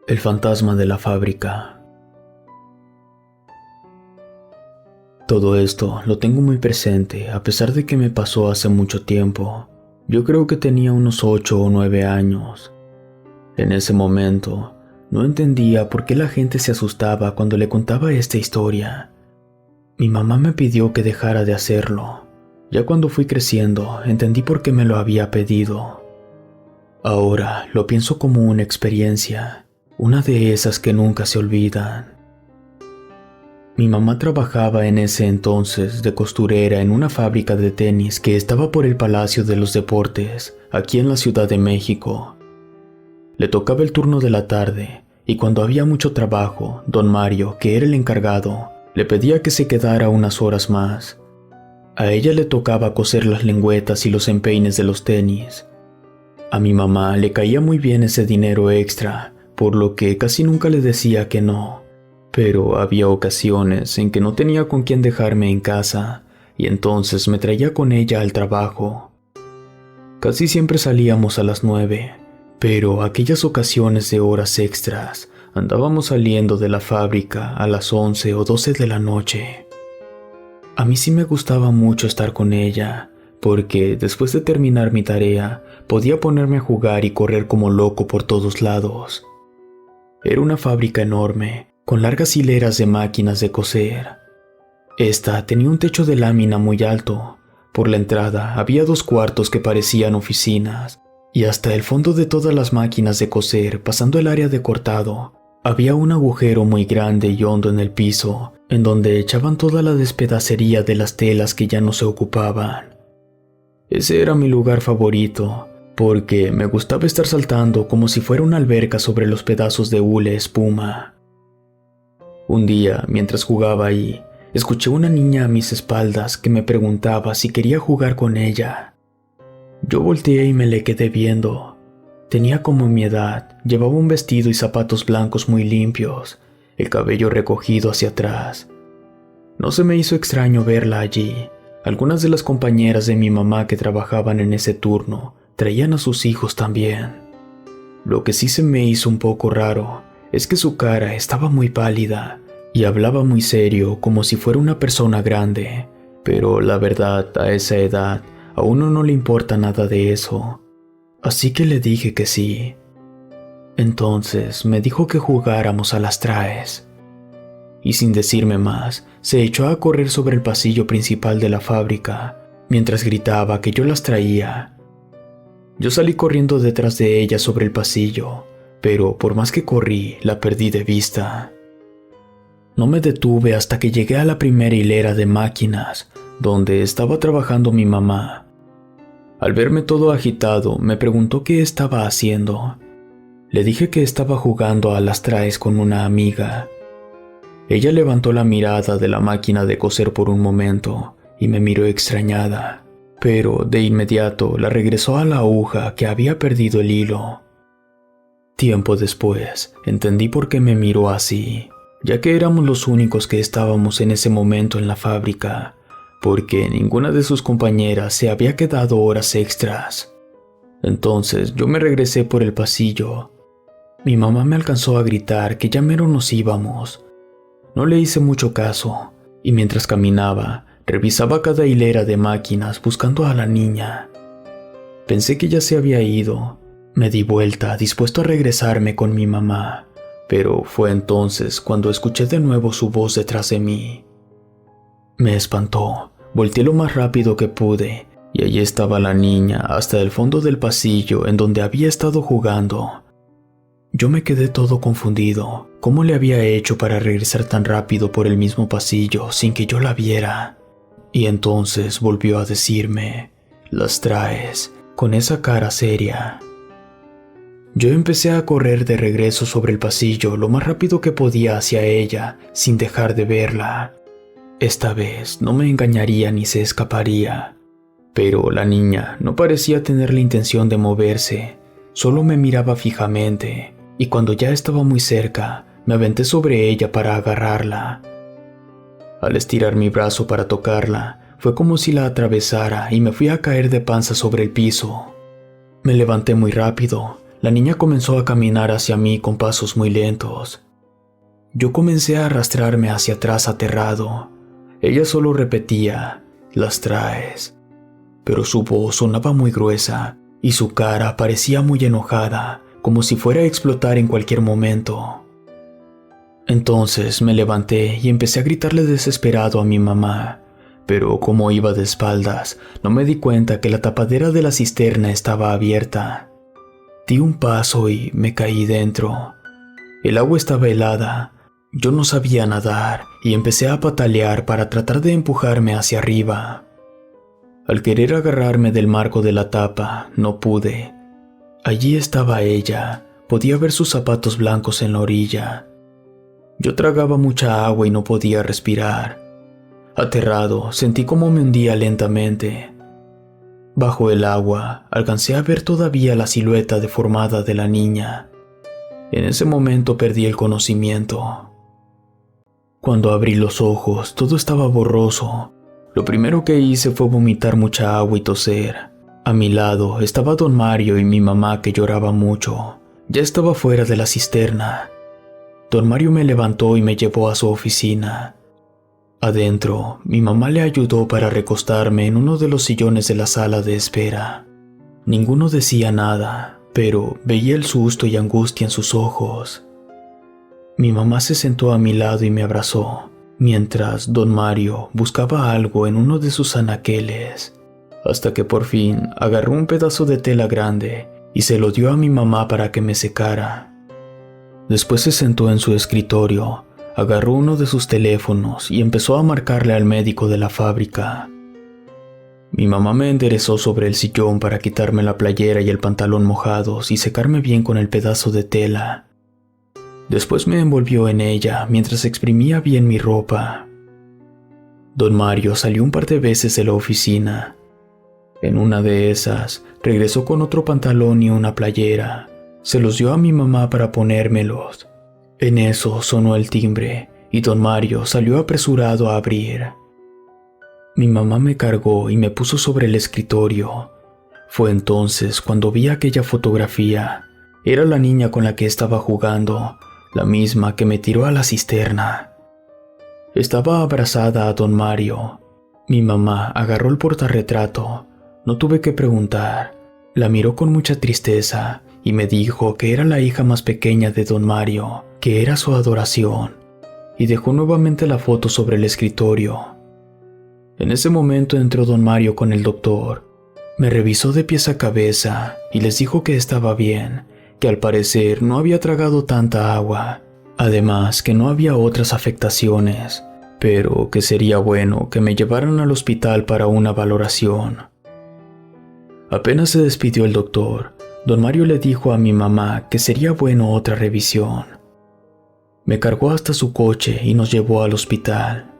El fantasma de la fábrica. Todo esto lo tengo muy presente a pesar de que me pasó hace mucho tiempo. Yo creo que tenía unos 8 o 9 años. En ese momento no entendía por qué la gente se asustaba cuando le contaba esta historia. Mi mamá me pidió que dejara de hacerlo. Ya cuando fui creciendo entendí por qué me lo había pedido. Ahora lo pienso como una experiencia. Una de esas que nunca se olvidan. Mi mamá trabajaba en ese entonces de costurera en una fábrica de tenis que estaba por el Palacio de los Deportes, aquí en la Ciudad de México. Le tocaba el turno de la tarde, y cuando había mucho trabajo, don Mario, que era el encargado, le pedía que se quedara unas horas más. A ella le tocaba coser las lengüetas y los empeines de los tenis. A mi mamá le caía muy bien ese dinero extra, por lo que casi nunca le decía que no, pero había ocasiones en que no tenía con quién dejarme en casa, y entonces me traía con ella al trabajo. Casi siempre salíamos a las 9, pero aquellas ocasiones de horas extras, andábamos saliendo de la fábrica a las 11 o 12 de la noche. A mí sí me gustaba mucho estar con ella, porque después de terminar mi tarea, podía ponerme a jugar y correr como loco por todos lados. Era una fábrica enorme, con largas hileras de máquinas de coser. Esta tenía un techo de lámina muy alto. Por la entrada había 2 cuartos que parecían oficinas, y hasta el fondo de todas las máquinas de coser, pasando el área de cortado, había un agujero muy grande y hondo en el piso, en donde echaban toda la despedacería de las telas que ya no se ocupaban. Ese era mi lugar favorito, porque me gustaba estar saltando como si fuera una alberca sobre los pedazos de hule espuma. Un día, mientras jugaba ahí, escuché una niña a mis espaldas que me preguntaba si quería jugar con ella. Yo volteé y me le quedé viendo. Tenía como mi edad, llevaba un vestido y zapatos blancos muy limpios, el cabello recogido hacia atrás. No se me hizo extraño verla allí. Algunas de las compañeras de mi mamá que trabajaban en ese turno traían a sus hijos también. Lo que sí se me hizo un poco raro es que su cara estaba muy pálida y hablaba muy serio como si fuera una persona grande, pero la verdad, a esa edad, a uno no le importa nada de eso. Así que le dije que sí. Entonces me dijo que jugáramos a las traes. Y sin decirme más, se echó a correr sobre el pasillo principal de la fábrica, mientras gritaba que yo las traía. Yo salí corriendo detrás de ella sobre el pasillo, pero por más que corrí, la perdí de vista. No me detuve hasta que llegué a la primera hilera de máquinas, donde estaba trabajando mi mamá. Al verme todo agitado, me preguntó qué estaba haciendo. Le dije que estaba jugando a las traes con una amiga. Ella levantó la mirada de la máquina de coser por un momento y me miró extrañada. Pero de inmediato la regresó a la aguja que había perdido el hilo. Tiempo después, entendí por qué me miró así, ya que éramos los únicos que estábamos en ese momento en la fábrica, porque ninguna de sus compañeras se había quedado horas extras. Entonces yo me regresé por el pasillo. Mi mamá me alcanzó a gritar que ya mero nos íbamos. No le hice mucho caso, y mientras caminaba, revisaba cada hilera de máquinas buscando a la niña. Pensé que ya se había ido. Me di vuelta, dispuesto a regresarme con mi mamá, pero fue entonces cuando escuché de nuevo su voz detrás de mí. Me espantó, volteé lo más rápido que pude, y allí estaba la niña hasta el fondo del pasillo en donde había estado jugando. Yo me quedé todo confundido. ¿Cómo le había hecho para regresar tan rápido por el mismo pasillo sin que yo la viera? Y entonces volvió a decirme, las traes, con esa cara seria. Yo empecé a correr de regreso sobre el pasillo lo más rápido que podía hacia ella, sin dejar de verla. Esta vez no me engañaría ni se escaparía. Pero la niña no parecía tener la intención de moverse, solo me miraba fijamente, y cuando ya estaba muy cerca, me aventé sobre ella para agarrarla. Al estirar mi brazo para tocarla, fue como si la atravesara y me fui a caer de panza sobre el piso. Me levanté muy rápido, la niña comenzó a caminar hacia mí con pasos muy lentos. Yo comencé a arrastrarme hacia atrás aterrado. Ella solo repetía, «Las traes». Pero su voz sonaba muy gruesa y su cara parecía muy enojada, como si fuera a explotar en cualquier momento. Entonces me levanté y empecé a gritarle desesperado a mi mamá, pero como iba de espaldas, no me di cuenta que la tapadera de la cisterna estaba abierta. Di un paso y me caí dentro. El agua estaba helada. Yo no sabía nadar y empecé a patalear para tratar de empujarme hacia arriba. Al querer agarrarme del marco de la tapa, no pude. Allí estaba ella. Podía ver sus zapatos blancos en la orilla. Yo tragaba mucha agua y no podía respirar. Aterrado, sentí como me hundía lentamente. Bajo el agua, alcancé a ver todavía la silueta deformada de la niña. En ese momento perdí el conocimiento. Cuando abrí los ojos, todo estaba borroso. Lo primero que hice fue vomitar mucha agua y toser. A mi lado estaba don Mario y mi mamá, que lloraba mucho. Ya estaba fuera de la cisterna. Don Mario me levantó y me llevó a su oficina. Adentro, mi mamá le ayudó para recostarme en uno de los sillones de la sala de espera. Ninguno decía nada, pero veía el susto y angustia en sus ojos. Mi mamá se sentó a mi lado y me abrazó, mientras don Mario buscaba algo en uno de sus anaqueles, hasta que por fin agarró un pedazo de tela grande y se lo dio a mi mamá para que me secara. Después se sentó en su escritorio, agarró uno de sus teléfonos y empezó a marcarle al médico de la fábrica. Mi mamá me enderezó sobre el sillón para quitarme la playera y el pantalón mojados y secarme bien con el pedazo de tela. Después me envolvió en ella mientras exprimía bien mi ropa. Don Mario salió un par de veces de la oficina. En una de esas, regresó con otro pantalón y una playera. Se los dio a mi mamá para ponérmelos. En eso sonó el timbre y don Mario salió apresurado a abrir. Mi mamá me cargó y me puso sobre el escritorio. Fue entonces cuando vi aquella fotografía. Era la niña con la que estaba jugando, la misma que me tiró a la cisterna. Estaba abrazada a don Mario. Mi mamá agarró el portarretrato. No tuve que preguntar. La miró con mucha tristeza y me dijo que era la hija más pequeña de don Mario, que era su adoración, y dejó nuevamente la foto sobre el escritorio. En ese momento entró don Mario con el doctor. Me revisó de pies a cabeza y les dijo que estaba bien, que al parecer no había tragado tanta agua, además que no había otras afectaciones, pero que sería bueno que me llevaran al hospital para una valoración. Apenas se despidió el doctor, don Mario le dijo a mi mamá que sería bueno otra revisión. Me cargó hasta su coche y nos llevó al hospital.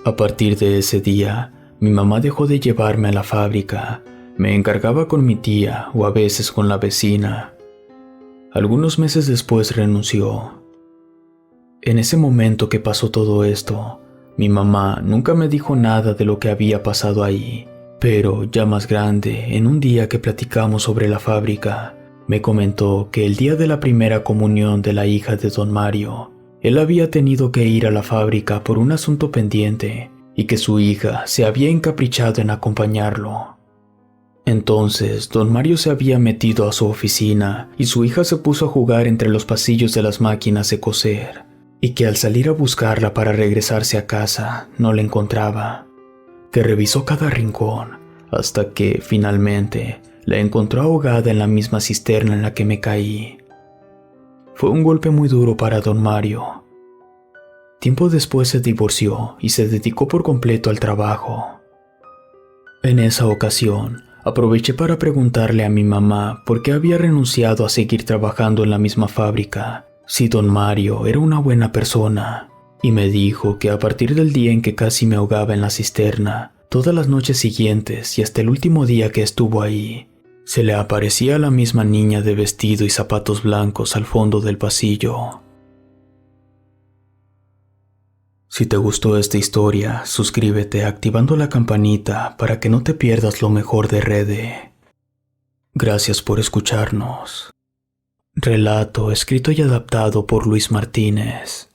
A partir de ese día, mi mamá dejó de llevarme a la fábrica. Me encargaba con mi tía o a veces con la vecina. Algunos meses después renunció. En ese momento que pasó todo esto, mi mamá nunca me dijo nada de lo que había pasado ahí, pero ya más grande, en un día que platicamos sobre la fábrica, me comentó que el día de la primera comunión de la hija de don Mario, él había tenido que ir a la fábrica por un asunto pendiente y que su hija se había encaprichado en acompañarlo. Entonces, don Mario se había metido a su oficina y su hija se puso a jugar entre los pasillos de las máquinas de coser, y que al salir a buscarla para regresarse a casa, no la encontraba, que revisó cada rincón, hasta que, finalmente, la encontró ahogada en la misma cisterna en la que me caí. Fue un golpe muy duro para don Mario. Tiempo después se divorció y se dedicó por completo al trabajo. En esa ocasión, aproveché para preguntarle a mi mamá por qué había renunciado a seguir trabajando en la misma fábrica, si don Mario era una buena persona, y me dijo que a partir del día en que casi me ahogaba en la cisterna, todas las noches siguientes y hasta el último día que estuvo ahí, se le aparecía la misma niña de vestido y zapatos blancos al fondo del pasillo. Si te gustó esta historia, suscríbete activando la campanita para que no te pierdas lo mejor de Rede. Gracias por escucharnos. Relato escrito y adaptado por Luis Martínez.